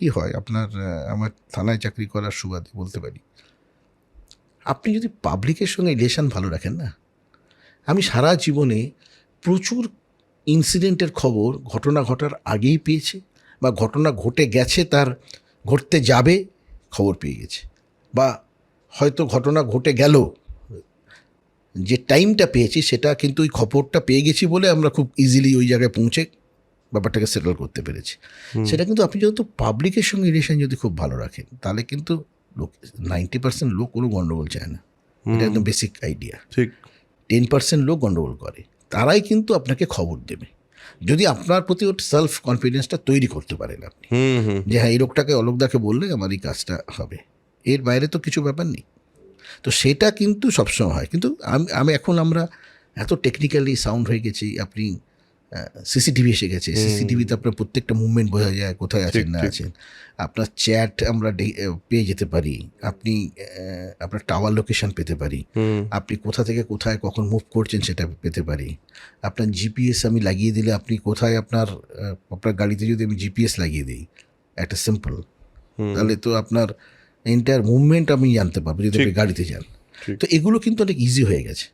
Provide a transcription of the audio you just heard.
কি হয় আপনার, আমার থানায় চাকরি করার সুবাদে বলতে পারি, আপনি যদি পাবলিকের সঙ্গে রিলেশন ভালো রাখেন না, আমি সারা জীবনে প্রচুর ইনসিডেন্টের খবর ঘটনা ঘটার আগেই পেয়েছি, বা ঘটনা ঘটে গেছে তার ঘটতে যাবে খবর পেয়ে গেছে, বা হয়তো ঘটনা ঘটে গেল, যে টাইমটা পেয়েছি সেটা কিন্তু ওই খবরটা পেয়ে গেছি বলে আমরা খুব ইজিলি ওই জায়গায় পৌঁছে ব্যাপারটাকে সেটেল করতে পেরেছি। সেটা কিন্তু আপনি যেহেতু পাবলিকের সঙ্গে রিলেশন যদি খুব ভালো রাখেন, তাহলে কিন্তু লোক 90% লোক কোনো গণ্ডগোল চায় না। এটা একদম বেসিক আইডিয়া। ঠিক। 10% লোক গণ্ডগোল করে, তারাই কিন্তু আপনাকে খবর দেবে যদি আপনার প্রতি ওর সেলফ কনফিডেন্সটা তৈরি করতে পারেন আপনি, যে হ্যাঁ এই লোকটাকে অলোকদাকে বললে আমার এই কাজটা হবে, এর বাইরে তো কিছু ব্যাপার নেই। তো সেটা কিন্তু সবসময় হয়। কিন্তু আমি এখন আমরা এত টেকনিক্যালি সাউন্ড হয়ে গেছি, আপনি সিসিটিভি এসে গেছে, সিসিটিভিতে আপনার প্রত্যেকটা মুভমেন্ট বোঝা যায়, কোথায় আছেন না আছেন। আপনার চ্যাট আমরা পেয়ে যেতে পারি, আপনি আপনার টাওয়ার লোকেশন পেতে পারি, আপনি কোথা থেকে কোথায় কখন মুভ করছেন সেটা পেতে পারি। আপনার জিপিএস আমি লাগিয়ে দিলে আপনি কোথায় আপনার গাড়িতে যদি আমি জিপিএস লাগিয়ে দিই একটা সিম্পল, তাহলে তো আপনার এন্টায়ার মুভমেন্ট আমি জানতে পারবো যদি আপনি গাড়িতে যান। তো এগুলো কিন্তু অনেক ইজি হয়ে গেছে।